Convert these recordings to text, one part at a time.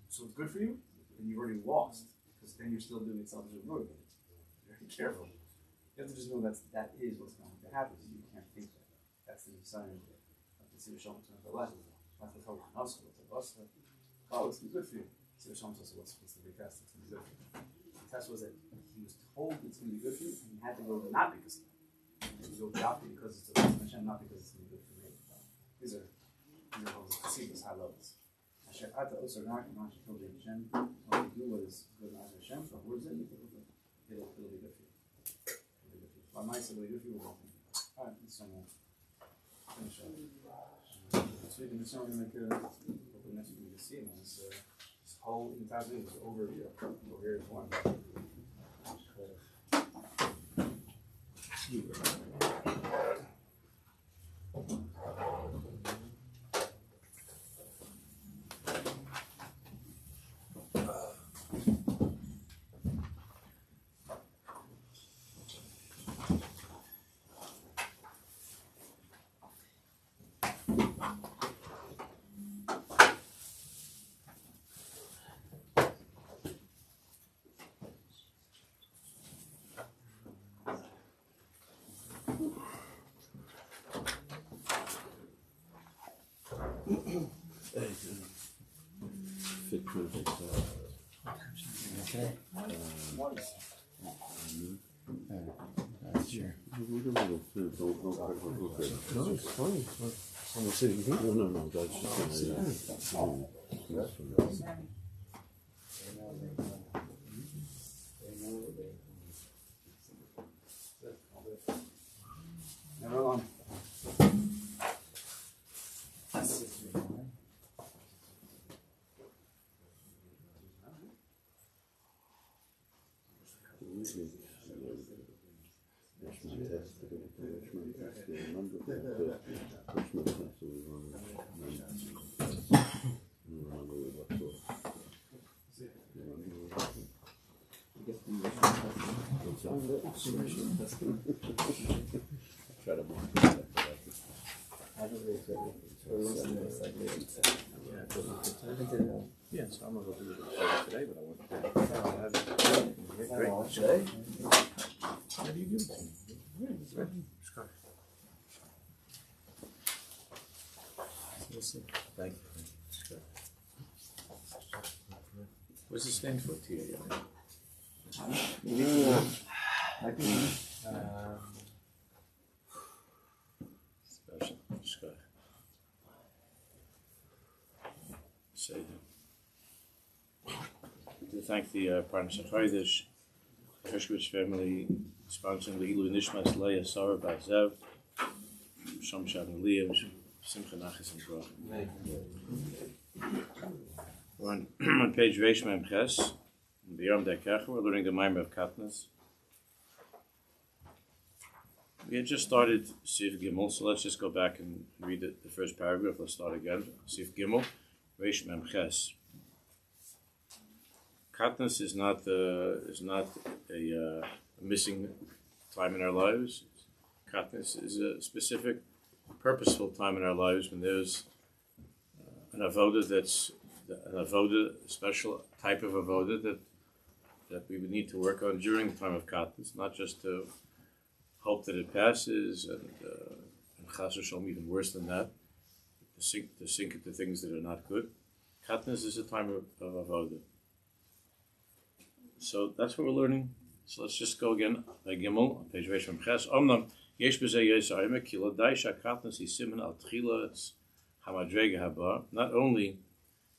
So it's good for you, and you've already lost, because then you're still doing it selfish and good. Very careful. You have to just know that is what's going to happen. You can't think that. That's the sign of the Sivir Shalom to the left. That's the Torah. Oh, it's good for you. Sivir Shalom says, what's the big test? It's going to be good for you. The test was that he was told it's going to be good for you, and he had to go not because of that. He had to go because it's a Hashem, not because it's going to be good for me. These are levels, placebos, high levels. Asher ata osar nak, and Asher told Hashem, when you do what is good in Asher Hashem, so what is it? It'll be good for you. It'll be good for you. My mind said, it'll be good for you. Alright, let's finish up. This week in the summer, we're going to hopefully next week we can see him. This whole entire thing is over here. Over here is one. Okay. Sure. No, it's fine. I'm sitting here. No, that's just Never alone. Try to yeah, so I'm going to do it today, but I want to have it. Great. Today? How do you give it to me? Thank you. What's it stand for? Special. Say to thank the Parnassus Chodesh Hershkovich family sponsoring the Ilu Nishmas Leah Sarah Bazev Shom Shavim Liam Simcha Nachas and Brach. We're on page Reish Mem Ches, Byam darkecha. We're learning the Maimer of Katnas. We had just started Sif Gimel, so let's just go back and read the first paragraph. Let's start again. Sif Gimel, Reish Mem Ches. Katnas is not a missing time in our lives. Katnas is a specific, purposeful time in our lives when there's an avoda a special type of avoda that we would need to work on during the time of Katnas, not just to hope that it passes and Chas v'Shalom even worse than that, to sink into things that are not good. Katnas is a time of avoda. So that's what we're learning. So let's just go again by Gimel on page Reish Mem Ches. Omnam yesh b'zeh yisayim ki l'dai shakatnas isimen al tchila it's hamadrega haba. Not only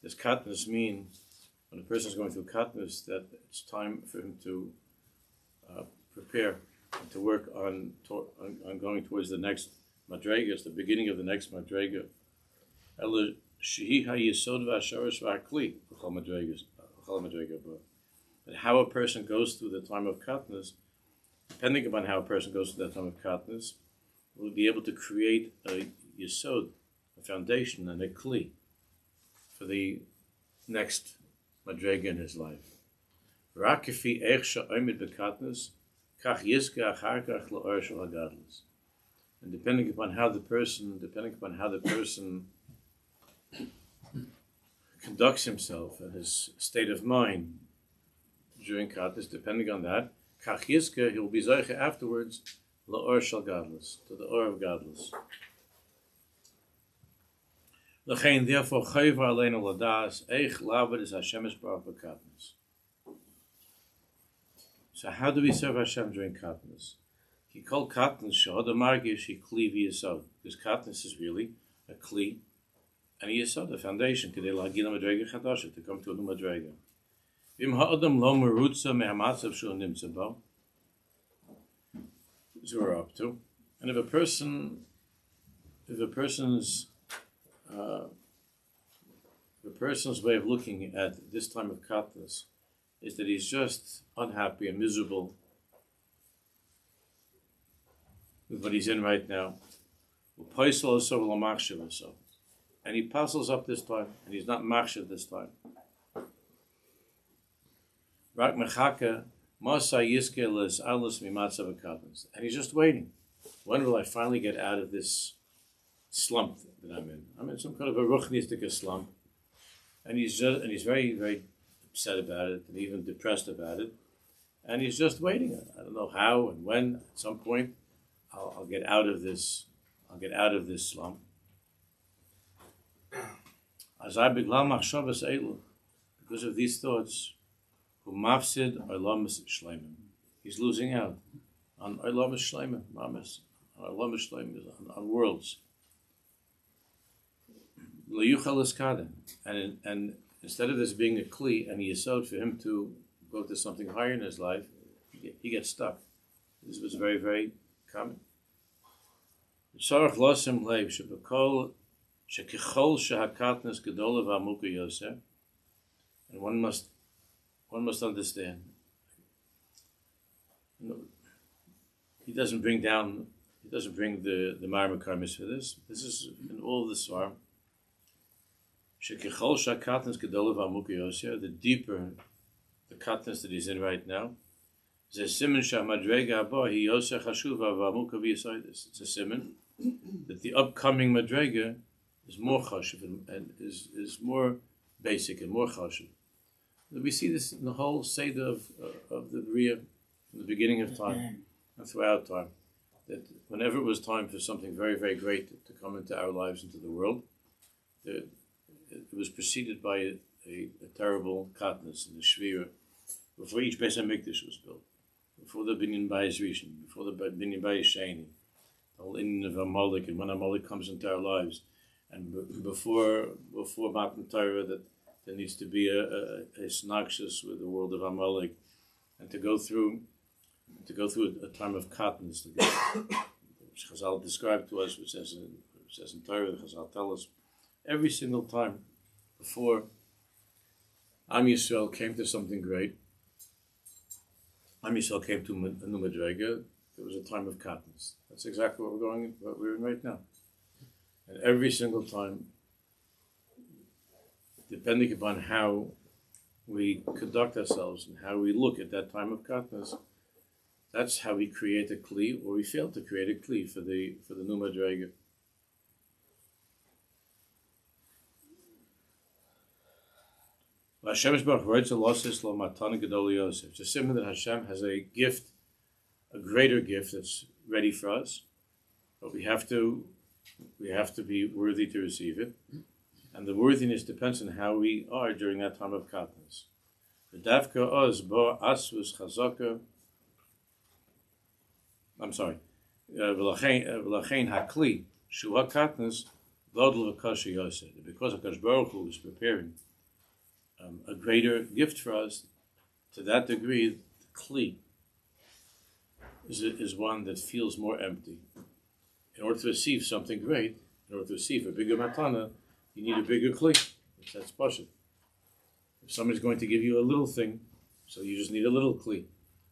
does katnas mean when a person is going through katnas that it's time for him to prepare and to work on going towards the next madrega. It's the beginning of the next madrega. Ela shehi hayisod v'asharash v'akli b'chol madrega ba. But how a person goes through the time of katnas, depending upon how a person goes through that time of katnas, will be able to create a yesod, a foundation, and a kli for the next madrega in his life. Rakifi echsha oimid bekatnas, kach yizka achar kach la'or shel hagadlus. And depending upon how the person conducts himself and his state of mind during Katnis, depending on that, Kach Yizke, he'll be Zeiche afterwards, La'or Shal Gadlus, to the Or of Gadlus. L'chein, therefore, Chayva Aleinu Ladas, Eich Labad is Hashem Yisbarach B'Katnis. So how do we serve Hashem during Katnis? He called Katnis Shahad Margish, he Kli V'Yisod, because Katnis is really a Kli, and he Yisod, a foundation, Kedei L'Hagil HaMadrega Chadasha, to come to a new Madrega. V'im ha'adam lo merutza me'hamatzav shu nimtza bo. This is what we're up to. And if a person's way of looking at this time of Katnis is that he's just unhappy and miserable with what he's in right now, and he puzzles up this time, and he's not machshav this time. And he's just waiting. When will I finally get out of this slump that I'm in? I'm in some kind of a ruchnistic slump, and he's very, very upset about it, and even depressed about it. And he's just waiting. I don't know how and when. At some point, I'll get out of this. I'll get out of this slump. Because of these thoughts, he's losing out on Olam Shleimah, Mamas, on worlds. And instead of this being a kli and a yesod for him to go to something higher in his life, he gets stuck. This was very, very common. And one must understand. He doesn't bring the Marma Karmis for this. This is in all of the Svar. The deeper the katnas that he's in right now, it's a simon that the upcoming madrega is more chashuv and is more basic and more chashuv. We see this in the whole Seder of the Bria, from the beginning of time and throughout time, that whenever it was time for something very, very great to come into our lives, into the world, it was preceded by a terrible katnas in the Shvira, before each Beis HaMikdash was built, before the Binyan Bayis Rishon, before the Binyan Bayis Sheni, the whole Indian of Amalek, and when Amalek comes into our lives, and before Matan Torah, that there needs to be a snakshus with the world of Amalek, and to go through a time of katnas, which Chazal described to us, which says in Torah, Chazal tell us, every single time before Am Yisrael came to something great, Am Yisrael came to a new madrega, there was a time of katnas. That's exactly what we're in right now. And every single time, depending upon how we conduct ourselves and how we look at that time of katnas, that's how we create a kli, or we fail to create a kli for the new madrega. Hashem writes a losses lo matana gadol Yosef. It's a symbol that Hashem has a gift, a greater gift that's ready for us, but we have to be worthy to receive it, and the worthiness depends on how we are during that time of katnas. V'davka oz bo asvus chazaka. I'm sorry. V'lachein hakli shua katnas v'odl v'kasha Yosef. Because Hakadosh Baruch Hu is preparing a greater gift for us, to that degree, the kli is one that feels more empty. In order to receive something great, in order to receive a bigger matana, you need a bigger kli. That's pashut. If somebody's going to give you a little thing, so you just need a little kli.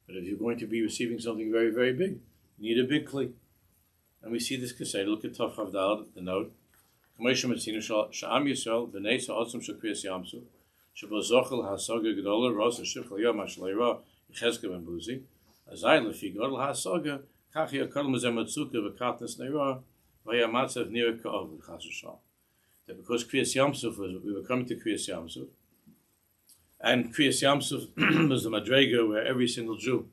But if you're going to be receiving something very, very big, you need a big kli. And we see this kaseh. Look at Tav Chavdal, the note. Sha'am Yisrael b'nei sa'atzum shakrias yamsu. Shabo zochel hasaga gedola rosa shivchel yom hashleira yechezke ben buzi. Azay lefi godel hasaga kachi akol mazem matzuka v'katnas neira v'yamatzav nira ka'ov v'chas. The that because Kriyas Yamsuf we were coming to Kriyas Yamsuf, and Kriyas Yamsuf was the Madrega where every single Jew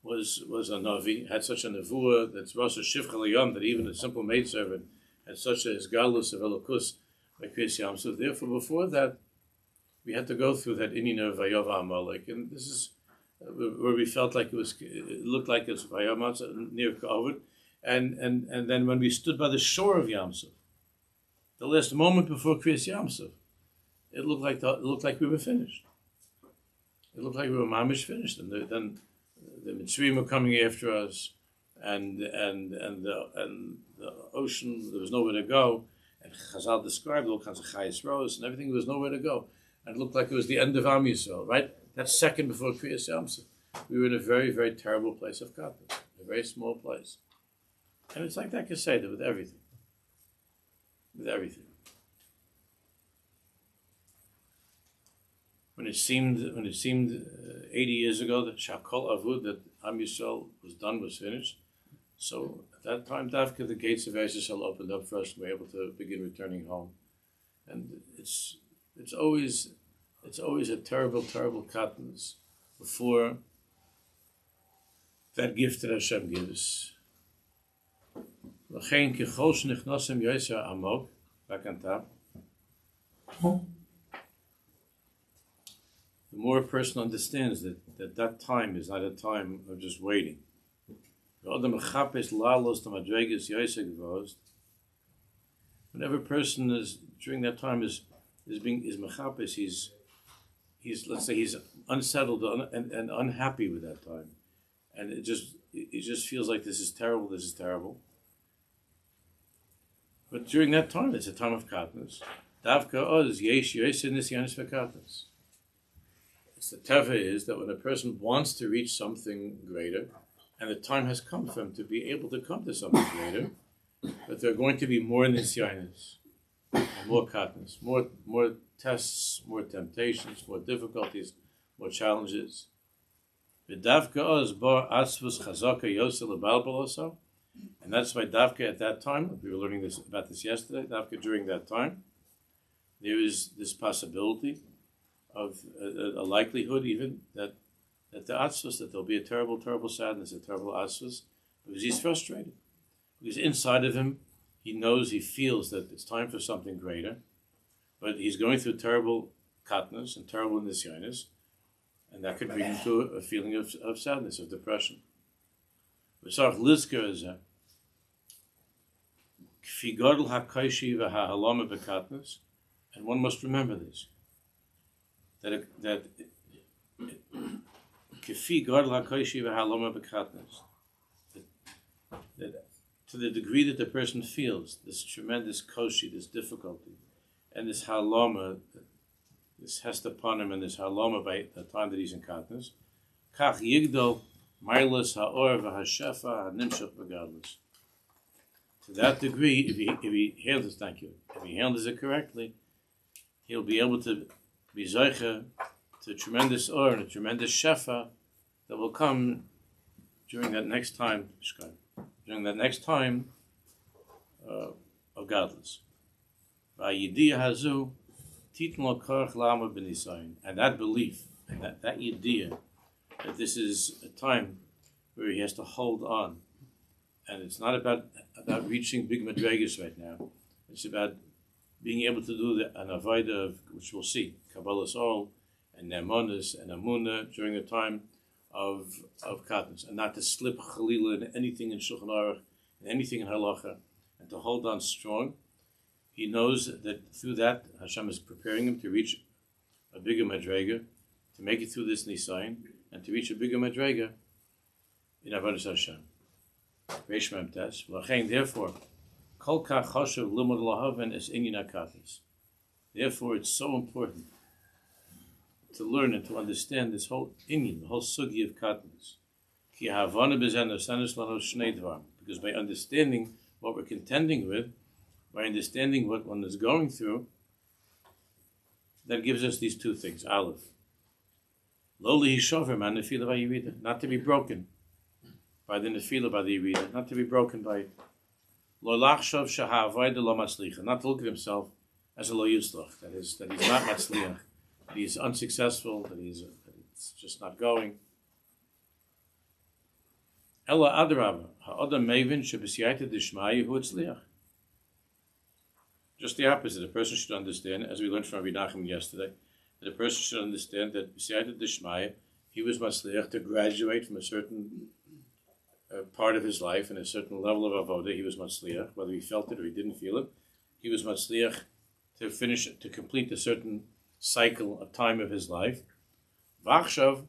was a Navi, had such a Nevuah that's Rosh Shivcha L'Yom, that even a simple maidservant had such a Hisgalus of Elokus by Kriyas Yamsuf. Therefore, before that, we had to go through that Inyan of Vayova Amalek, and this is where we felt like it looked like it's Vayoma near Kovid, and then when we stood by the shore of Yamsuf, the last moment before Kriyas Yamsuf, it looked like we were finished. It looked like we were mamish finished, and then the Mitzrayim were coming after us, and the ocean, there was nowhere to go, and Chazal described all kinds of chayes rose and everything. There was nowhere to go, and it looked like it was the end of Am Yisrael. Right, that second before Kriyas Yamsuf, we were in a very, very terrible place of Katan, a very small place, and it's like that Keseda with everything. When it seemed 80 years ago that Shakol Avud, that Am Yisrael was done, was finished. So at that time, Davka, the gates of Eretz Yisrael opened up for us, and we were able to begin returning home. And it's always a terrible, terrible katans before that gift that Hashem gives. L'chein kichol shenichnosem yoser amok, back on top. The more a person understands that time is not a time of just waiting. Whenever a person is during that time is mechapes, he's let's say he's unsettled and unhappy with that time, and it just feels like this is terrible. But during that time, it's a time of katnas. Davka oz yesh yosin nisyanis v'katnas. The teva is that when a person wants to reach something greater, and the time has come for him to be able to come to something greater, that there are going to be more nisyanis, more katnas, more tests, more temptations, more difficulties, more challenges. And that's why Davka at that time, we were learning about this yesterday, Davka during that time, there is this possibility of a likelihood even that the atzvus, that there'll be a terrible, terrible sadness, a terrible atzvus, because he's frustrated. Because inside of him, he knows, he feels that it's time for something greater, but he's going through terrible katnas and terrible nisyanis, and that could bring him to a feeling of sadness, of depression. And one must remember this, that to the degree that the person feels this tremendous koshi, this difficulty, and this haloma, this hest upon him, and this haloma by the time that he's in katnas, kach yigdol marlas haor v'hashefa hanimshach begadlus. To that degree, if he handles, thank you, if he handles it correctly, he'll be able to be zeicha to tremendous or and a tremendous shefa that will come during that next time, of godless. And that belief, and that idea, that this is a time where he has to hold on, and it's not about reaching big madregas right now. It's about being able to do an avodah of, which we'll see, Kabbalah's all, and Nemonis and Amunah during the time of katnas, and not to slip chalila in anything in Shulchan Aruch, in anything in halacha, and to hold on strong. He knows that through that Hashem is preparing him to reach a bigger madrega, to make it through this nisayin, and to reach a bigger madrega in avodas Hashem. Reish Mem Tes. Therefore, kol kach chashuv limud lahaven es inyan katnas. Therefore, it's so important to learn and to understand this whole inyan, the whole sugi of katnas. Ki havana bezen osanis lano shnei dvar. Because by understanding what we're contending with, by understanding what one is going through, that gives us these two things. Aleph, lo lihishover man nefila v'yirida, not to be broken by the nefila, by the yirida, not to be broken by lo lachshov shahavodah lo matzlicha, not to look at himself as a lo yuslach, that he's not matzliach, that he's unsuccessful, that it's just not going. Ella adrava, ha'adam mevin shebesiyata dishmaya hu etzliach. Just the opposite. A person should understand, as we learned from Rabbi Nachman yesterday, that a person should understand that besiyata dishmaya, he was matzliach to graduate from a certain part of his life and a certain level of avodah. He was matzliach, whether he felt it or he didn't feel it. He was matzliach to complete a certain cycle, a time of his life. V'achshav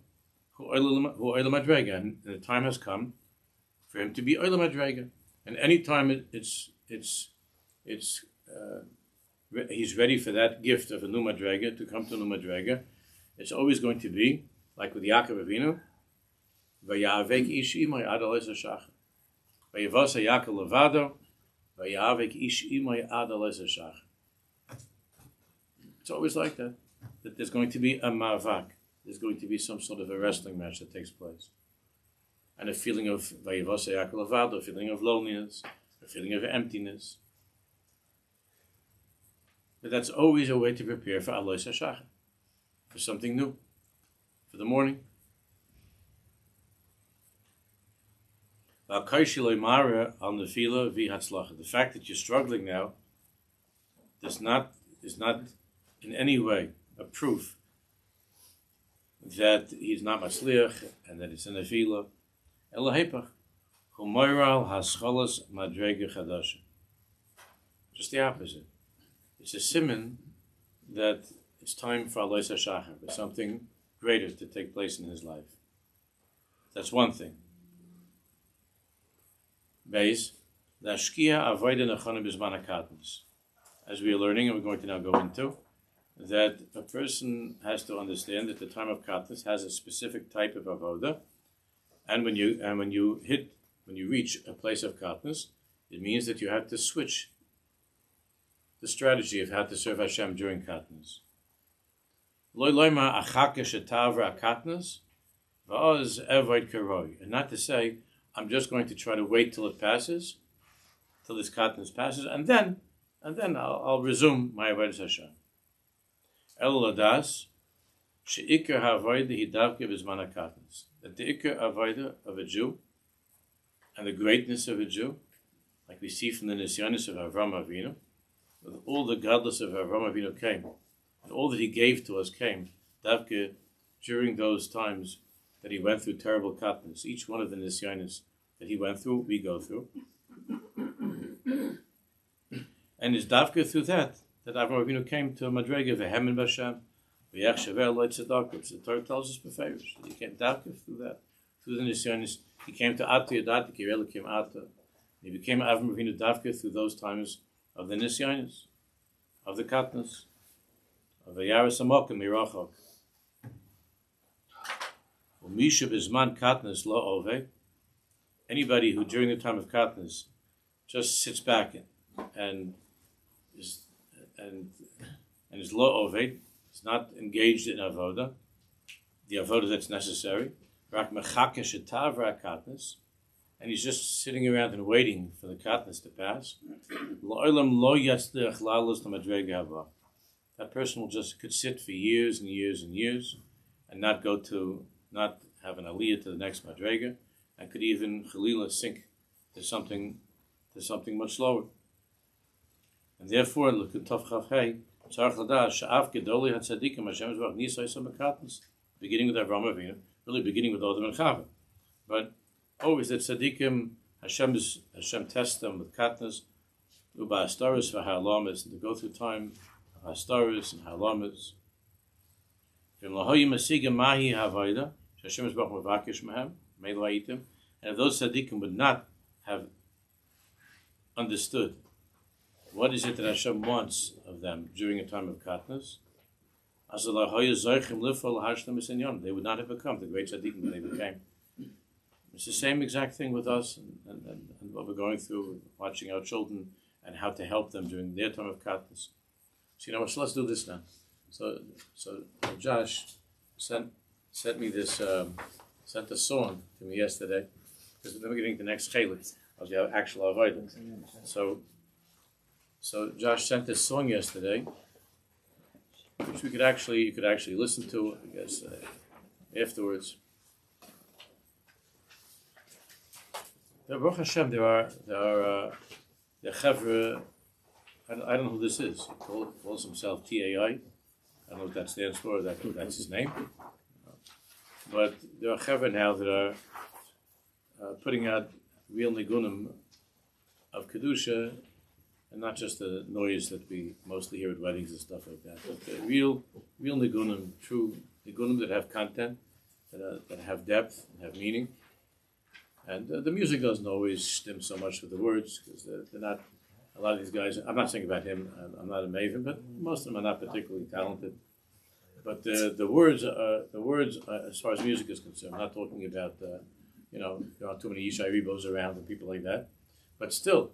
hu olam madrega, and the time has come for him to be olam madrega. And any time he's ready for that gift of a new madrega to come to a new madrega, it's always going to be like with Yaakov Avinu. Vayavek ish imay ad alez hashachar. Vayavos Yaakov levado. Vayavek ish imay ad alez hashachar. It's always like that. That there's going to be a mavak. There's going to be some sort of a wrestling match that takes place, and a feeling of vayavos Yaakov levado, a feeling of loneliness, a feeling of emptiness. But that's always a way to prepare for alez hashachar, for something new, for the morning. The fact that you're struggling now is not in any way a proof that he's not matzliach and that it's an nefila. Just the opposite. It's a siman that it's time for alez hashachar, for something greater to take place in his life. That's one thing. Base, as we are learning, and we're going to now go into, that a person has to understand that the time of katnas has a specific type of avoda, and when you reach a place of katnas, it means that you have to switch the strategy of how to serve Hashem during katnas. And not to say, I'm just going to try to wait till it passes, till this katnas passes, and then I'll resume my avodas Hashem. El ladas sheikar havodah hidavke b'zman katnas. That the ikar avodah of a Jew and the greatness of a Jew, like we see from the nisyanis of Avraham Avinu, with all the godless of Avraham Avinu came, and all that he gave to us came davke during those times that he went through terrible katnas. Each one of the nisyanis that he went through, we go through. And it's davka through that Avraham Avinu came to a madrega v'hemen b'Hashem v'yach shaver lo tzedakah. The Torah tells us beferish that he came davka through that, through the nisyanis. He came to Ata Yadata Kirela came Ata. He became Avraham Avinu davka through those times of the nisyanis, of the katnas, of the yaris amokim mirachok. Umisha b'zman katnas lo ove. Anybody who during the time of katnas just sits back and is lo oved, is not engaged in avoda, the avoda that's necessary, rak mechake shetavra katnas, and he's just sitting around and waiting for the katnas to pass. Lo'olam lo yatzliach lalos lamadrega haba. That person could sit for years and years and years, and not have an aliyah to the next madrega, and could even chalila sink to something much lower. And therefore, look at Tov Chav Hey, Tzarech Ladash, Sha'af Gedoli HaTzadikim, Hashem Zvarach Nisai Samakatnas, beginning with Avraham Avinu, really beginning with Adam and Chava. But always that Tzadikim, Hashem tests them with katnas, Uba Astaris for Halamas, and to go through time of Astaris and Halamas. Vim Lahoyim Asiga Mahi Havaida, Hashem Zvarach Mavakish Mahem, Meilu Ha'itim, and if those Tzadikim would not have understood what is it that Hashem wants of them during a time of katnas, they would not have become the great tzaddikim that they became. It's the same exact thing with us and what we're going through, watching our children and how to help them during their time of katnas. So so let's do this now. So Josh sent me this sent a song to me yesterday, because then we're getting the next chelik of the actual avodah. So So Josh sent this song yesterday, which you could actually listen to, I guess, afterwards. Baruch Hashem, there are the Chevra. I don't know who this is. He calls himself TAI. I don't know what that stands for. Or that's his name. But there are Chevra now that are putting out real nigunim of kedusha, and not just the noise that we mostly hear at weddings and stuff like that, but the real nigunim, true nigunim that have content, that have depth, and have meaning. And the music doesn't always stem so much with the words, because they're not, a lot of these guys, I'm not saying about him, I'm not a maven, but most of them are not particularly talented. But the words, as far as music is concerned, I'm not talking about, there aren't too many Yishai Rebos around and people like that, but still,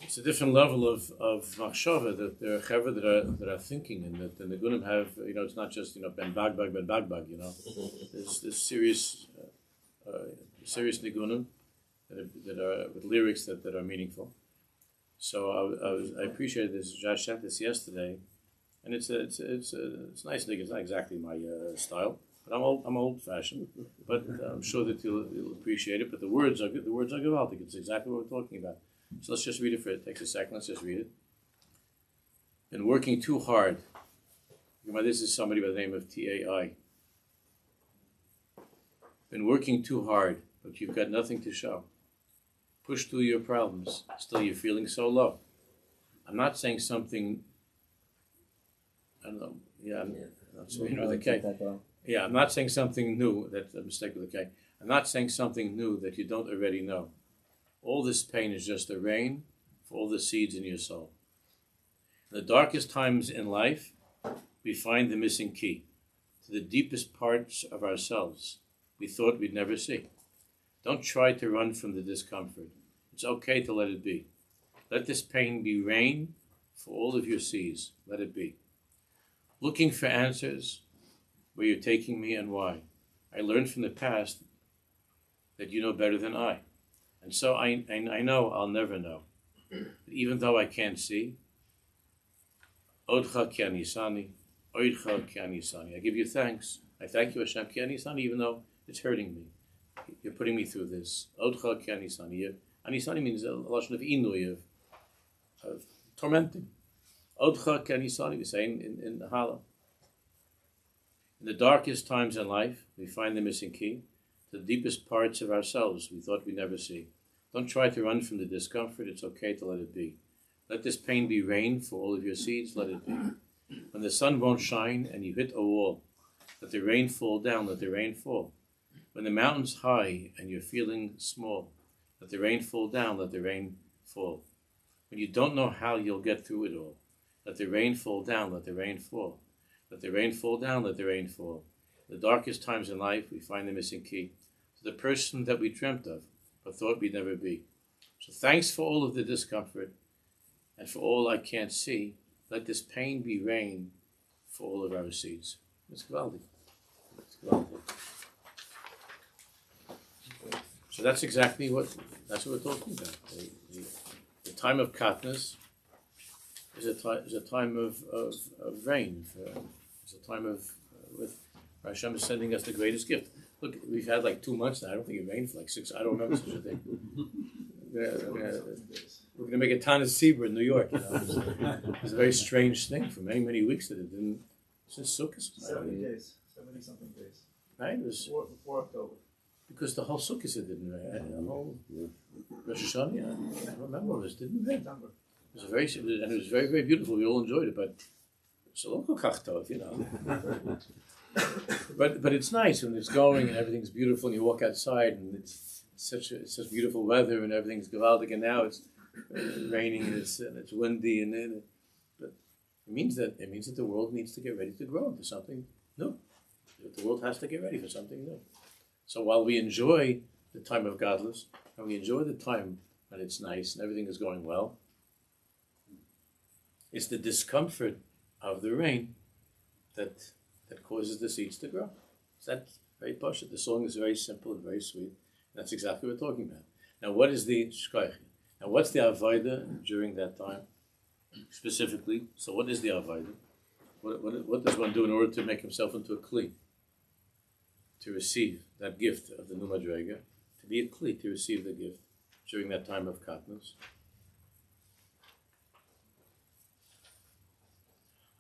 it's a different level of machshava that there are chevra that are thinking, and that the nigunim have. It's not just ben bagbag. There's serious nigunim that are with lyrics that are meaningful. So I appreciated this. Josh sent this yesterday, and it's nice. It's not exactly my style, but I'm old fashioned. But I'm sure that you'll appreciate it. But the words are good. The words are gewaltig. It's exactly what we're talking about. So let's just read it for it. Takes a second. Let's just read it. Been working too hard. This is somebody by the name of TAI. Been working too hard, but you've got nothing to show. Push through your problems. Still, you're feeling so low. I'm not saying something. I don't know. Yeah, I'm with a K. Yeah, I'm not saying something new. That's a mistake with a K. I'm not saying something new that you don't already know. All this pain is just a rain for all the seeds in your soul. In the darkest times in life, we find the missing key to the deepest parts of ourselves we thought we'd never see. Don't try to run from the discomfort. It's okay to let it be. Let this pain be rain for all of your seas. Let it be. Looking for answers, where you're taking me and why. I learned from the past that you know better than I. And so I know I'll never know. But even though I can't see, Odcha ki anisani, Oidcha ki anisani. I give you thanks. I thank you, Hashem ki anisani, even though it's hurting me. You're putting me through this. Odcha ki anisani. Anisani means a lashon of inui, of tormenting. Odcha ki anisani, we say in the Hala. In the darkest times in life, we find the missing key to the deepest parts of ourselves we thought we'd never see. Don't try to run from the discomfort. It's okay to let it be. Let this pain be rain for all of your seeds. Let it be. When the sun won't shine and you hit a wall, let the rain fall down. Let the rain fall. When the mountain's high and you're feeling small, let the rain fall down. Let the rain fall. When you don't know how you'll get through it all, let the rain fall down. Let the rain fall. Let the rain fall down. Let the rain fall. In the darkest times in life, we find the missing key to the person that we dreamt of but thought we'd never be. So thanks for all of the discomfort and for all I can't see. Let this pain be rain for all of our seeds. It's gewaldig. So that's exactly what we're talking about. The time of katnas is a time of rain. It's a time of with Hashem is sending us the greatest gift. Look, we've had like 2 months now. I don't think it rained for like 6. I don't remember such a thing. We're going to make a ton of Sibra in New York. It's a very strange thing for many, many weeks that it didn't. Since Sukkot. 70 days. 70-something days. Right? It was before October. Because the whole Sukkot it didn't rain. The whole Rosh Hashanah, I remember it didn't rain. It was and it was very, very beautiful. We all enjoyed it, but it's a local kachtov, But it's nice when it's going and everything's beautiful and you walk outside and it's such beautiful weather and everything's gewaldig, and now it's raining and it's windy but it means that the world needs to get ready to grow into something new. The world has to get ready for something new. So while we enjoy the time of godless and we enjoy the time when it's nice and everything is going well, it's the discomfort of the rain that causes the seeds to grow. So that's very posh. The song is very simple and very sweet. That's exactly what we're talking about. Now, what is the shkoich? And what's the avodah during that time, specifically? So what is the avodah? What does one do in order to make himself into a kli? To receive that gift of the new madrega, to be a kli, to receive the gift during that time of katnus.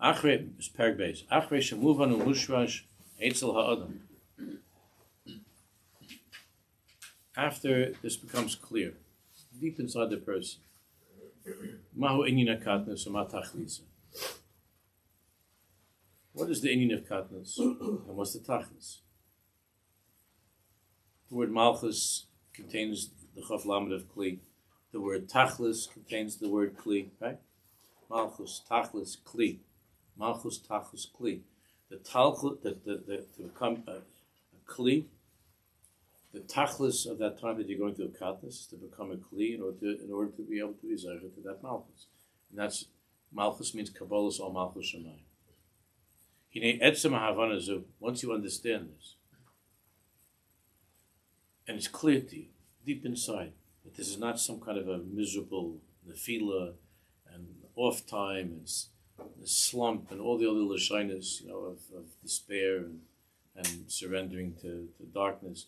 Achre is perk base. Achre shemuvan umushrash eitzel ha'adam. After this becomes clear, deep inside the person, mahu inyan katnus u'ma tachlisa. What is the inyan of katnus and what's the tachlis? The word malchus contains the chaf lamed of kli. The word tachlis contains the word kli, right? Malchus, tachlis, kli. Malchus, tachlis, kli. The talchus, to become a kli, the tachlis of that time that you're going through a katnus is to become a kli in order to be able to be zeicher to that malchus. And that's, malchus means kabbalas or malchus shemayim. Hine etzem hahavana zu, once you understand this, and it's clear to you, deep inside, that this is not some kind of a miserable nefila and off time and slump and all the other lashinas, of despair and surrendering to darkness.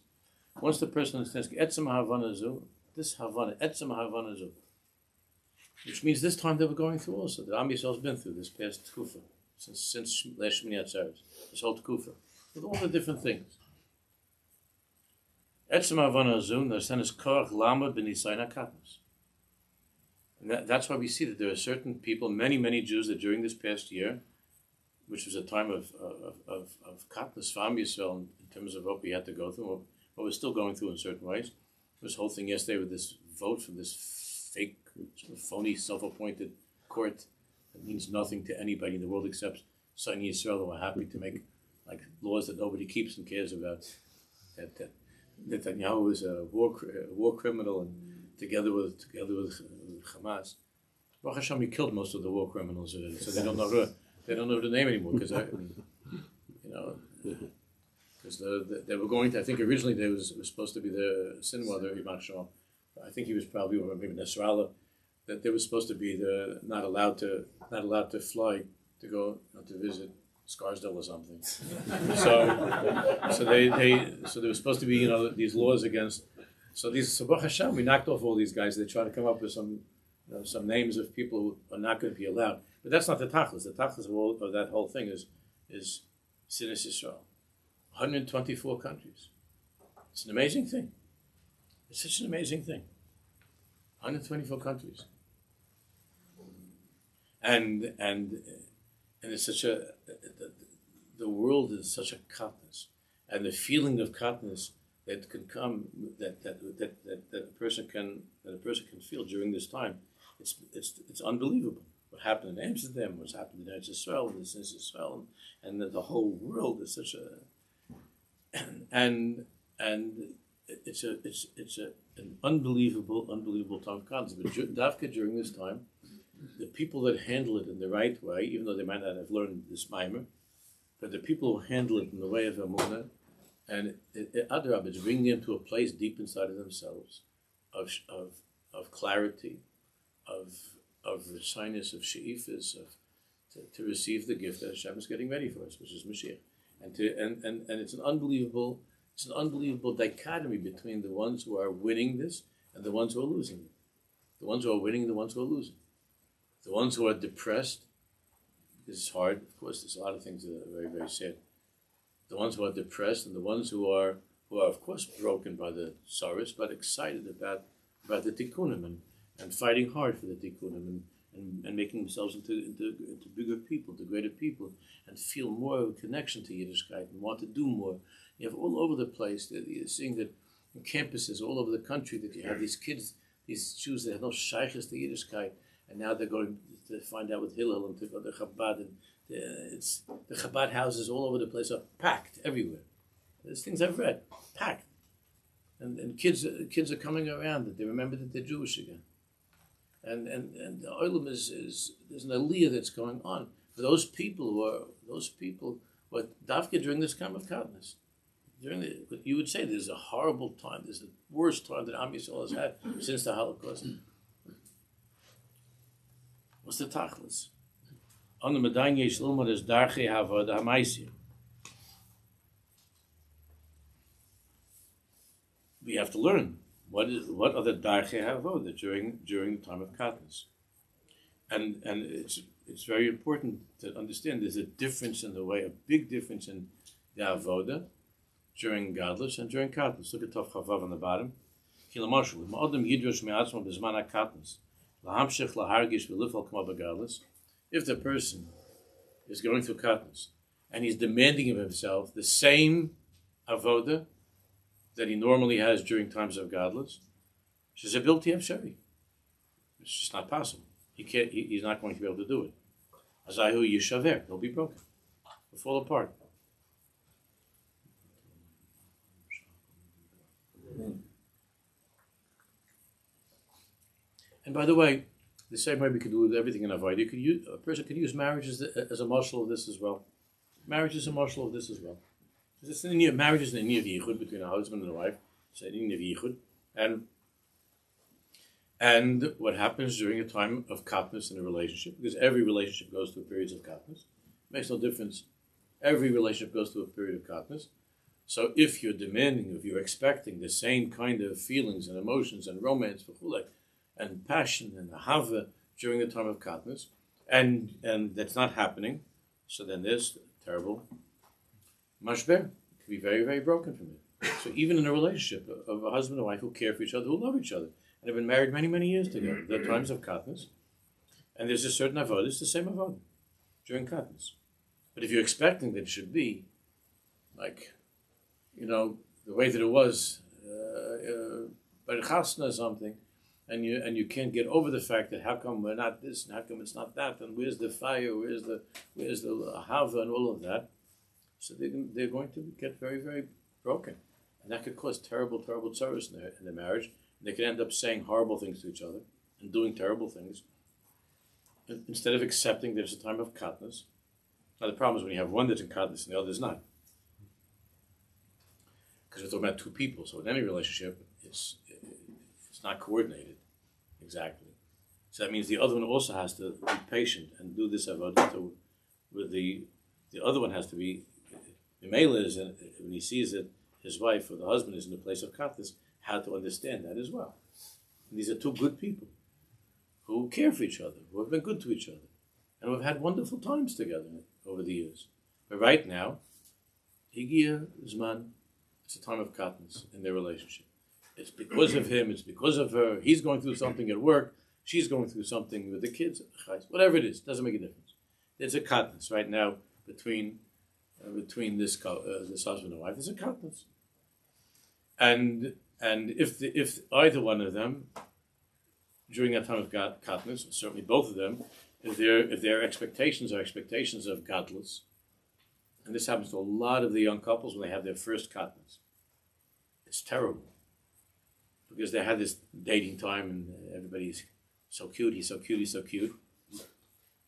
Once the person understands, etzem havana zu, this havana, etzem havana zu, which means this time that we're going through also, that Am Yisrael has been through this past tkufa, since last Shmini Atzeres, this whole tkufa, with all the different things. Etzem havana zu, understand is korach lama b'nisayin hakatnus. And that's why we see that there are certain people, many Jews, that during this past year, which was a time of katnus for Am Yisrael in terms of what we had to go through, what we're still going through in certain ways. This whole thing yesterday with this vote from this fake, phony, self-appointed court that means nothing to anybody in the world except Sunni Yisrael, who are happy to make laws that nobody keeps and cares about. That Netanyahu is a war criminal, and together with Hamas, Baruch Hashem, he killed most of the war criminals, so they don't know the name anymore because they were going to. I think originally they was supposed to be the Sinwar, Yimach Shalom. I think he was probably, or maybe Nasrallah, that they were supposed to be not allowed to fly to go to visit Scarsdale or something. so there was supposed to be these laws against. So Baruch Hashem, we knocked off all these guys. They try to come up with some names of people who are not going to be allowed. But that's not the tachlis. The tachlis of that whole thing is Sinas Yisrael. 124 countries. It's an amazing thing. It's such an amazing thing. 124 countries. And it's such the world is such a katnus, and the feeling of katnus that can come that a person can feel during this time, it's unbelievable. What happened in Amsterdam, what's happened in Israel, and since Israel, and the whole world is such a and it's an unbelievable time of katnus. But Davka during this time, the people that handle it in the right way, even though they might not have learned this mimer, but the people who handle it in the way of Amunah, and Adrab, it's bringing them to a place deep inside of themselves, of clarity, of the shyness, of she'ifas, to receive the gift that Hashem is getting ready for us, which is Mashiach, and it's an unbelievable dichotomy between the ones who are winning this and the ones who are losing it, the ones who are winning and the ones who are losing. The ones who are depressed, because it's hard, of course, there's a lot of things that are very, very sad. The ones who are depressed and the ones who are of course broken by the sorrows, but excited about the tikkunim and fighting hard for the tikkunim and making themselves into bigger people, to greater people, and feel more of a connection to Yiddishkeit and want to do more. You have all over the place, you're seeing that in campuses all over the country that you have these kids, these Jews that have no shaykhs to Yiddishkeit, and now they're going to find out with Hillel and to go to Chabad, and the Chabad houses all over the place are packed everywhere. There's things I've read, packed, and kids are coming around that they remember that they're Jewish again, and the olam is there's an aliyah that's going on for those people who are dafka during this time of katnus. But you would say there's a horrible time, there's the worst time that Am Yisrael has had since the Holocaust. What's the tachlis? On the Medain Yesh Lilmod is darkecha avoda hamaisir. We have to learn what are the darkecha avoda during the time of katnas, and it's very important to understand there's a difference in the way, a big difference in the avoda during gadlus and during katnas. Look at Tov Chavav on the bottom. Kilamashul ma'adam yidrosh me'atzma b'zman katnas lahamshich lahargish v'lifal k'ma b'gadlus. If the person is going through katnas and he's demanding of himself the same avoda that he normally has during times of gadlus, she's a bilti efshari. It's just not possible. He can't. He's not going to be able to do it. Azahu yishaver. He'll be broken. He'll fall apart. And by the way, the same way we could do with everything in Avodah, a person could use marriage as a marshal of this as well. Marriage is a marshal of this as well. It's marriage is an inyan of yichud between a husband and a wife. It's an inyan of yichud, and what happens during a time of katnas in a relationship, because every relationship goes through periods of katnas. Makes no difference. Every relationship goes through a period of katnas. So if you're demanding, if you're expecting the same kind of feelings and emotions and romance and passion and ahava during the time of katnas, and that's not happening, so then there's terrible mashber. It can be very, very broken from it. So even in a relationship of a husband and wife who care for each other, who love each other, and have been married many, many years together, there are times of katnas, and there's a certain avodah, it's the same avodah during katnas. But if you're expecting that it should be like, the way that it was by the chasna or something, and you can't get over the fact that how come we're not this and how come it's not that, and where's the fire, where's the ahava and all of that, so they're going to get very, very broken, and that could cause terrible, terrible tzaros in the marriage. They could end up saying horrible things to each other and doing terrible things instead of accepting that it's a time of katnas. Now the problem is when you have one that's in katnas and the other is not, because we're talking about two people. So in any relationship, it's not coordinated exactly. So that means the other one also has to be patient and do this avodah with the other one has to be. The male is when he sees that his wife or the husband is in a place of katnas, how to understand that as well. And these are two good people who care for each other, who have been good to each other, and who have had wonderful times together over the years. But right now, Higia Zman, it's a time of katnas in their relationship. It's because of him, it's because of her, he's going through something at work, she's going through something with the kids, whatever it is, doesn't make a difference. There's a katnas right now between this husband and wife. There's a katnas. And if either one of them, during that time of katnas, certainly both of them, if their expectations are expectations of gadlus, and this happens to a lot of the young couples when they have their first katnas, it's terrible because they had this dating time and everybody's so cute, he's so cute, he's so cute,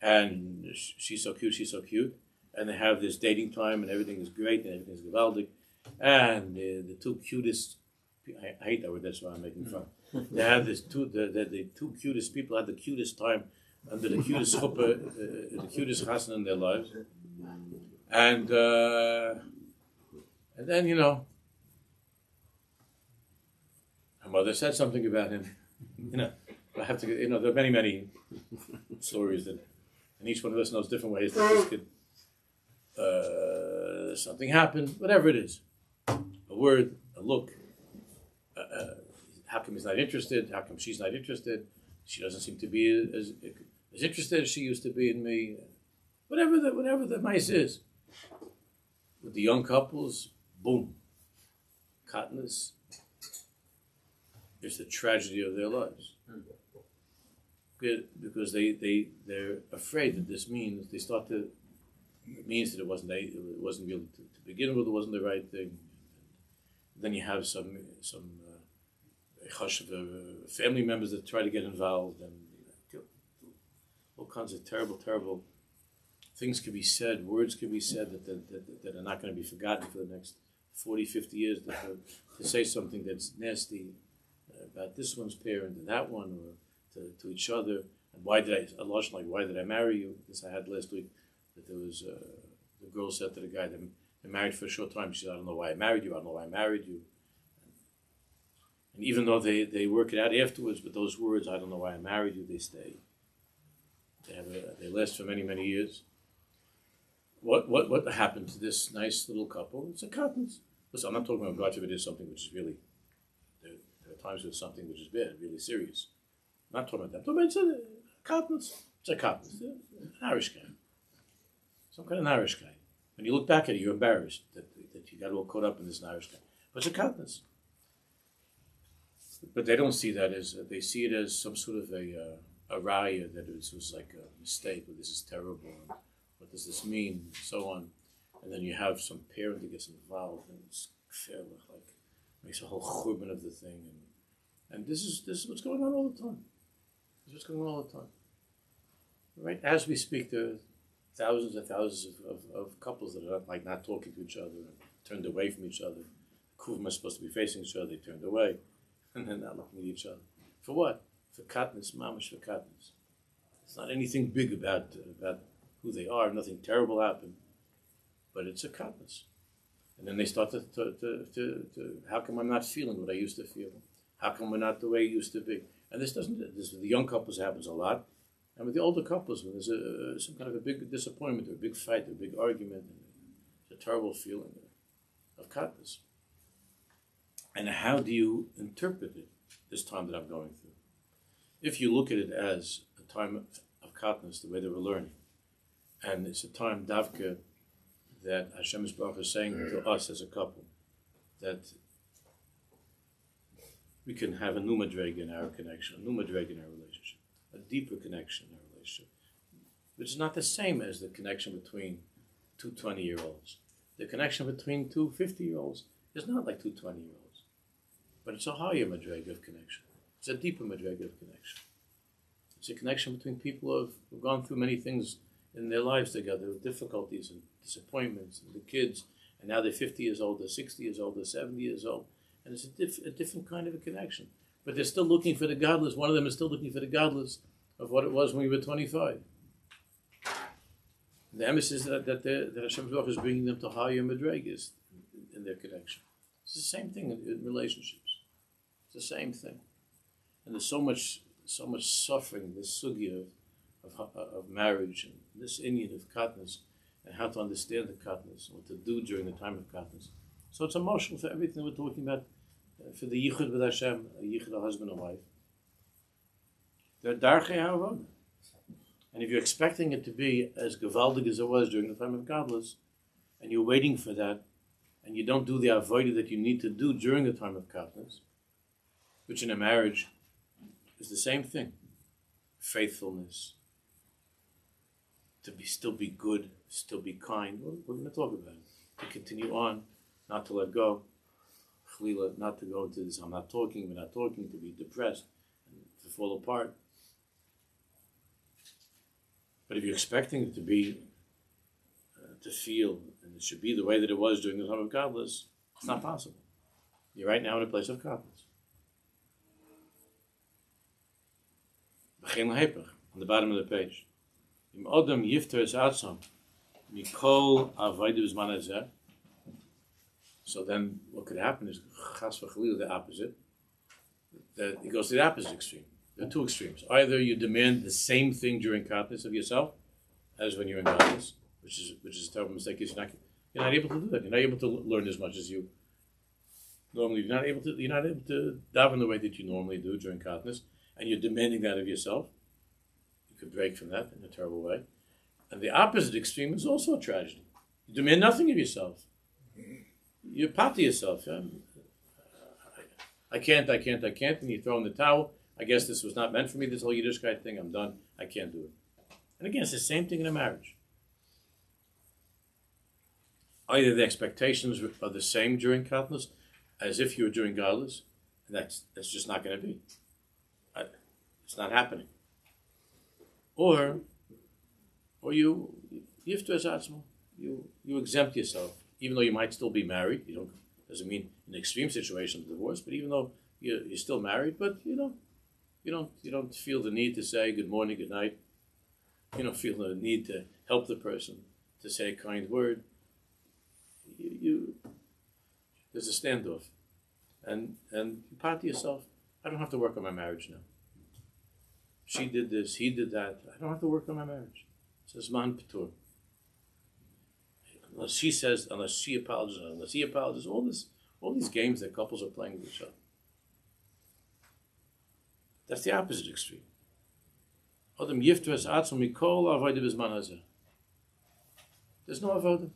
and she's so cute, and they have this dating time and everything is great and everything is gewaldig, and the two cutest. I hate that word. That's why I'm making fun. They had the two cutest people had the cutest time under the cutest chuppah, the cutest chasna in their lives, and then her mother said something about him. I have to. There are many stories that, and each one of us knows different ways that this could. Something happened, whatever it is, a word, a look. How come he's not interested? How come she's not interested? She doesn't seem to be as interested as she used to be in me. Whatever the mice is. With the young couples, boom, katnas. It's the tragedy of their lives. Because they're afraid that this means it means that it wasn't really to begin with. It wasn't the right thing. Then you have some family members that try to get involved, and all kinds of terrible things can be said, words can be said that are not going to be forgotten for the next 40, 50 years, to say something that's nasty about this one's parent and that one, or to each other, And why did I marry you? This I had last week, that there was, the girl said to the guy, they're married for a short time. She said, I don't know why I married you, I don't know why I married you. And even though they work it out afterwards, but those words, I don't know why I married you, they stay. They last for many, many years. What happened to this nice little couple? It's a katnas. Listen, I'm not talking about God forbid is something which is really, there are times with something which is bad, really serious. I'm not talking about that. I'm talking about it's a katnas. It's a katnas. An Irish guy. Some kind of Irish guy. When you look back at it, you're embarrassed that you got all caught up in this Irish guy. But it's a katnas. But they don't see that as, they see it as some sort of a raya, that it was like a mistake, or this is terrible, and what does this mean, and so on. And then you have some parent that gets involved, and it's like makes a whole churban of the thing. And this is what's going on all the time. This is what's going on all the time. Right? As we speak, there are thousands and thousands of couples that are not talking to each other, and turned away from each other. Kuvim are supposed to be facing each other, they turned away. And then not looking at each other. For what? For katnas, mamash for katnas. It's not anything big about who they are. Nothing terrible happened. But it's a katnas. And then they start to how come I'm not feeling what I used to feel? How come we're not the way it used to be? And this with the young couples happens a lot. And with the older couples, when there's some kind of a big disappointment, or a big fight, or a big argument, it's a terrible feeling of katnas. And how do you interpret it, this time that I'm going through? If you look at it as a time of katnas, the way that we're learning, and it's a time, davka, that Hashem is saying to us as a couple, that we can have a new madrega in our connection, a new madrega in our relationship, a deeper connection in our relationship, which is not the same as the connection between two 20-year-olds. The connection between two 50-year-olds is not like two 20-year-olds. But it's a higher madrega of connection. It's a deeper madrega of connection. It's a connection between people who've gone through many things in their lives together, with difficulties and disappointments, and the kids, and now they're 50 years old, they're 60 years old, they're 70 years old, and it's a different kind of a connection. But they're still looking for the godless. One of them is still looking for the godless of what it was when we were 25. The emphasis is that Hashem is bringing them to higher madregas in their connection. It's the same thing in relationships. It's the same thing. And there's so much suffering, this sugya of marriage, and this inyan of katnas, and how to understand the katnas, what to do during the time of katnas. So it's emotional for everything we're talking about, for the yichud with Hashem, a yichud, a husband and wife. They're darkecha. And if you're expecting it to be as gewaldig as it was during the time of godless, and you're waiting for that, and you don't do the avodah that you need to do during the time of katnas, which in a marriage is the same thing. Faithfulness. Still be good, still be kind. We're going to talk about it. To continue on, not to let go. Chalila, not to go into this, we're not talking, to be depressed, and to fall apart. But if you're expecting it to be, to feel, and it should be the way that it was during the time of godless, it's not possible. You're right now in a place of godless. On the bottom of the page. So then what could happen is the opposite. That it goes to the opposite extreme. There are two extremes. Either you demand the same thing during katnas of yourself as when you're in godless, which is a terrible mistake. You're not able to do that. You're not able to learn as much as you normally. You're not able to daven the way that you normally do during katnas. And you're demanding that of yourself. You could break from that in a terrible way. And the opposite extreme is also a tragedy. You demand nothing of yourself. You pati yourself. Yeah? I can't, and you throw in the towel. I guess this was not meant for me, this whole Yiddishkeit thing. I'm done. I can't do it. And again, it's the same thing in a marriage. Either the expectations are the same during katnas as if you were during godless, and that's just not going to be. It's not happening. Or you exempt yourself, even though you might still be married. Doesn't mean in an extreme situation of divorce, but even though you're still married, but You don't feel the need to say good morning, good night. You don't feel the need to help the person, to say a kind word. There's a standoff, and you part to yourself. I don't have to work on my marriage now. She did this, he did that. I don't have to work on my marriage. It says man patur. Unless she apologizes, unless he apologizes, all these games that couples are playing with each other. That's the opposite extreme. Adam yiftres atzum mikol avodah b'zman hazeh. There's no avodah.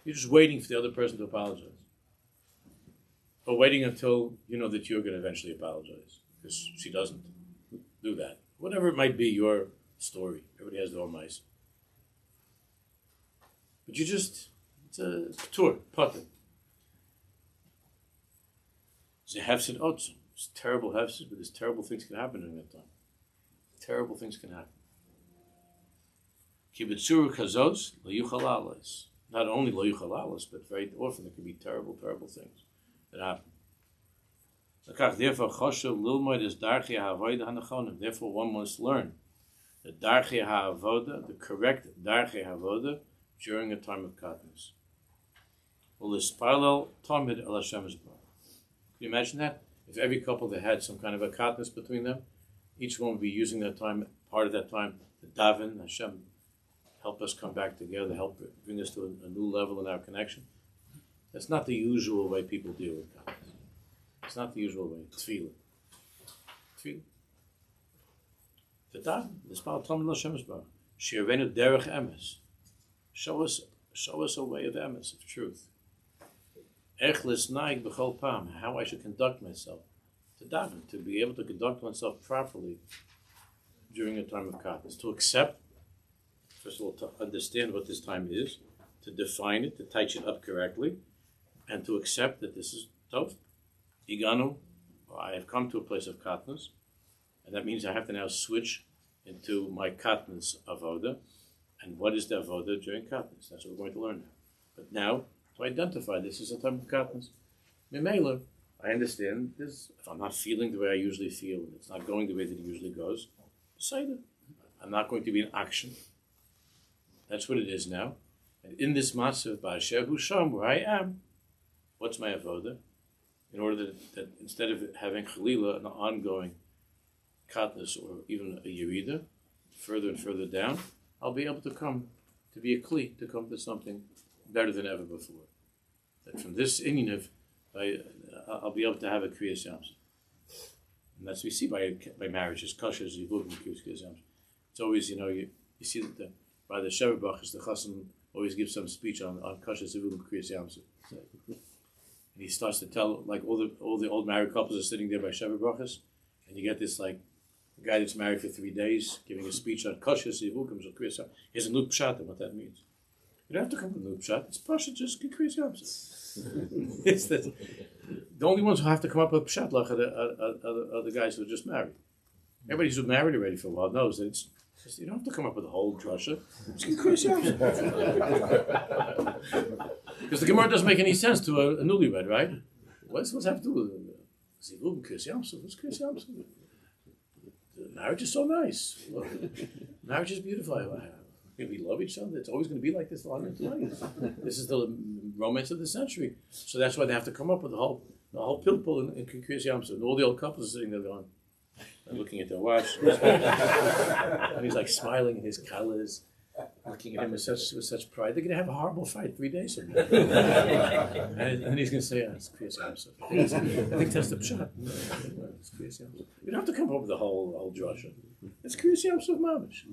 You're just waiting for the other person to apologize. Or waiting until you know that you're going to eventually apologize. Because she doesn't do that. Whatever it might be, your story. Everybody has their own mice. But it's a tour, potter. It's a hefsid otzum. It's terrible hefsid, but there's terrible things can happen during that time. Terrible things can happen. Kibitzuru kazos lo yuchal alos. Not only lo yuchal alos, but very often there can be terrible, terrible things that happen. Therefore, one must learn the darkecha avoda, the correct darkecha avoda during a time of katnus. Can you imagine that? If every couple that had some kind of a katnus between them, each one would be using that time, part of that time, to daven, Hashem, help us come back together, help bring us to a new level in our connection. That's not the usual way people deal with katnus. It's not the usual way. Tefillah. The daven, the spal tamid l'Hashem Yisbarach. Shirvenu derech emes. Show us a way of emes, of truth. Ech l'snaig b'chol pam. How I should conduct myself. To daven, to be able to conduct myself properly during a time of katnus. To accept, first of all, to understand what this time is, to define it, to touch it up correctly, and to accept that this is tov. Iganu, I have come to a place of katnus, and that means I have to now switch into my katnus avoda. And what is the avoda during katnus? That's what we're going to learn now. But now, to identify this is a time of katnus. Mimela, I understand this. If I'm not feeling the way I usually feel, and it's not going the way that it usually goes, say that. I'm not going to be in action. That's what it is now. And in this massive Ba'asher Husham, where I am, what's my avoda? In order that instead of having Chalila, an ongoing katnus or even a yerida, further and further down, I'll be able to come to be a kli, to come to something better than ever before. That from this inyan I'll be able to have a kriyas yamsuf. And that's what we see by marriages, kashas, yivugim, kriyas yamsuf. It's always, you see that by the Shever Brachas, the chassan always gives some speech on kashas, yivugim, kriyas yamsuf. And he starts to tell, like all the old married couples are sitting there by Shever Brachas, and you get this like guy that's married for 3 days giving a speech on kashas, yivugim, kriyas yamsuf. He has a new pshat on what that means. You don't have to come with a new pshat. It's pasha, just kriyas yamsuf. It's that the only ones who have to come up with pshat lach are the guys who are just married. Everybody who's married already for a while knows that it's you don't have to come up with a whole drasha. Because the Gemara doesn't make any sense to a newlywed, right? What's have to do with zivug kriyas yamsuf? What's kriyas yamsuf? The marriage is so nice. Look, marriage is beautiful. We love each other. It's always going to be like this long life. This is the romance of the century. So that's why they have to come up with the whole pilpul in kriyas yamsuf. And all the old couples are sitting there going, and looking at their watch. And he's like smiling in his colors, looking at him with such pride. They're going to have a horrible fight 3 days from now. and he's going to say, it's kriyas yamsuf. I think that's the pshat. It's kriyas yamsuf. You don't have to come up with the whole drasha. It's kriyas yamsuf mamish.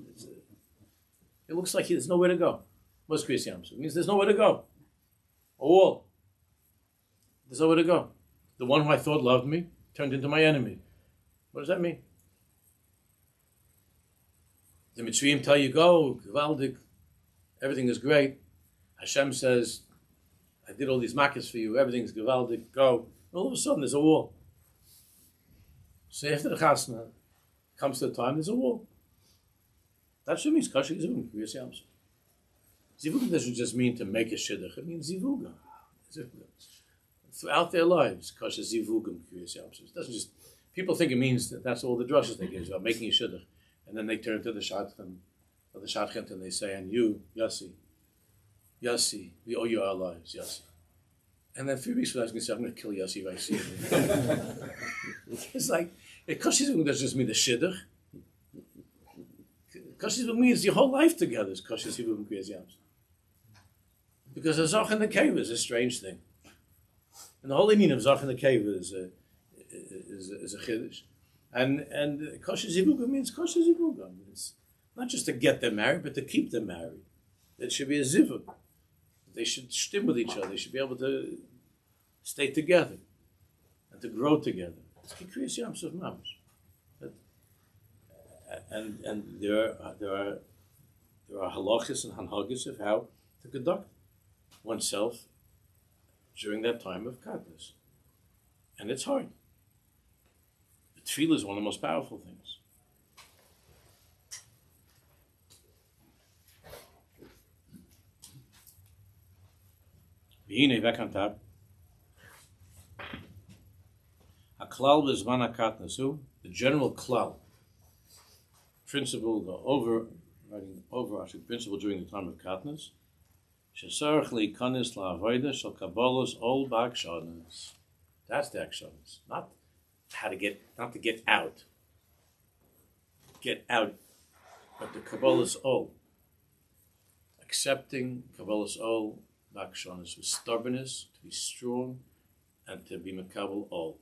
It looks like there's nowhere to go. What's kriyas yamsuf? It means there's nowhere to go. A wall. There's nowhere to go. The one who I thought loved me turned into my enemy. What does that mean? The Mitzrayim tell you, go, Gvaldik, everything is great. Hashem says, I did all these makkahs for you, everything's Gvaldik, go. And all of a sudden, there's a wall. So after the chasna comes to the time, there's a wall. That's what means kasher zivugim, kriyas yamsuf. Zivugim doesn't just mean to make a shidduch, it means zivugim. Throughout their lives, kasher zivugim, kriyas yamsuf. It doesn't just People think it means that that's all the drushes they give about making a shidduch, and then they turn to the shadchan or the shadchan and they say, "And you, Yossi, we owe you our lives, Yossi." And then 3 weeks from now, I was going to say, "I'm going to kill Yossi if I see him." It's like Koshis doesn't just mean the shidduch. Koshis means your whole life together is Koshis Hibum Kriyas Yams. Because a Zach in the cave is a strange thing. And the whole meaning of Zach in the cave is a chiddush. And Koshis Hibum means Koshis Hibum. It's not just to get them married, but to keep them married. It should be a zivug. They should stim with each other. They should be able to stay together and to grow together. It's Kriyas Yams of Mamash. And there are halachas and hanhagis of how to conduct oneself during that time of katnas, and it's hard. The tefillah is one of the most powerful things. V'hinei v'kantab haklal b'zman hakatnasu, the general klal. Principle, the overarching principle during the time of katnas, shesarach leikanis la'avoda shel kabbalas ol ba'akshanas. That's the akshanas, not to get out, but the kabbalas ol, accepting kabbalas ol ba'akshanas with stubbornness, to be strong, and to be makabel ol.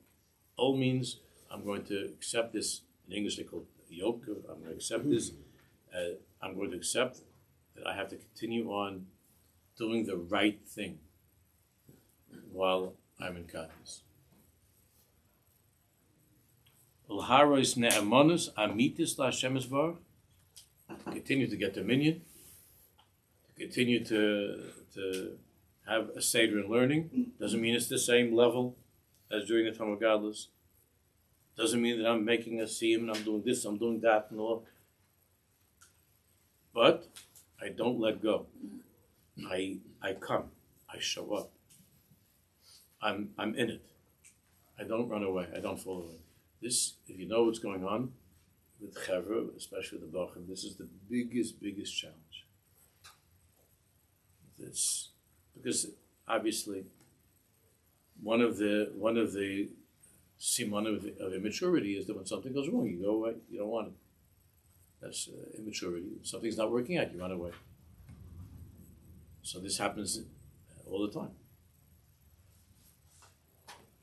Ol means I'm going to accept this. In English, they call it yoke. I'm going to accept this. I'm going to accept that I have to continue on doing the right thing while I'm in katnas. Ulharos ne'emonus amitis la'Hashem esbarach. Continue to get dominion. To continue to have a seder in learning. Doesn't mean it's the same level as during the time of godless. Doesn't mean that I'm making a siyum and I'm doing this, I'm doing that, and all. But I don't let go. I come. I show up. I'm in it. I don't run away. I don't fall away. This, if you know what's going on with Chevra, especially with the Bachim, this is the biggest challenge. It's because obviously one of the siman of immaturity is that when something goes wrong, you go away. You don't want it. That's immaturity. When something's not working out, you run away. So this happens all the time.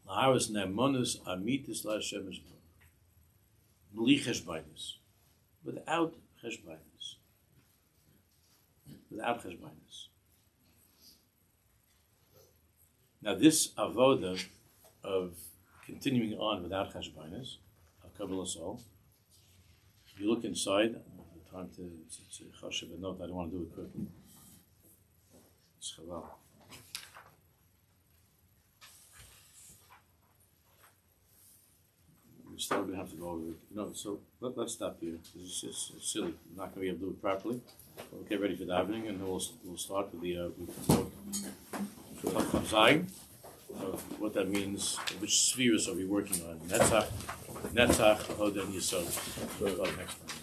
Laharas ne'emonus amitis la'Hashem esbarach. Bli cheshbainis. Without cheshbainis. Without cheshbainis. Now this avoda of continuing on without cheshbainis, of Kabbalah Sol, if you look inside, the time to chashav a note, I don't want to do it quickly. It's chaval. We still going to have to go over it. No, so let's stop here. It's silly. We're not going to be able to do it properly. We'll get ready for the evening, and then we'll start with the Zayin, of what that means, which spheres are we working on? Netzach, Hod, and Yisod. Next time.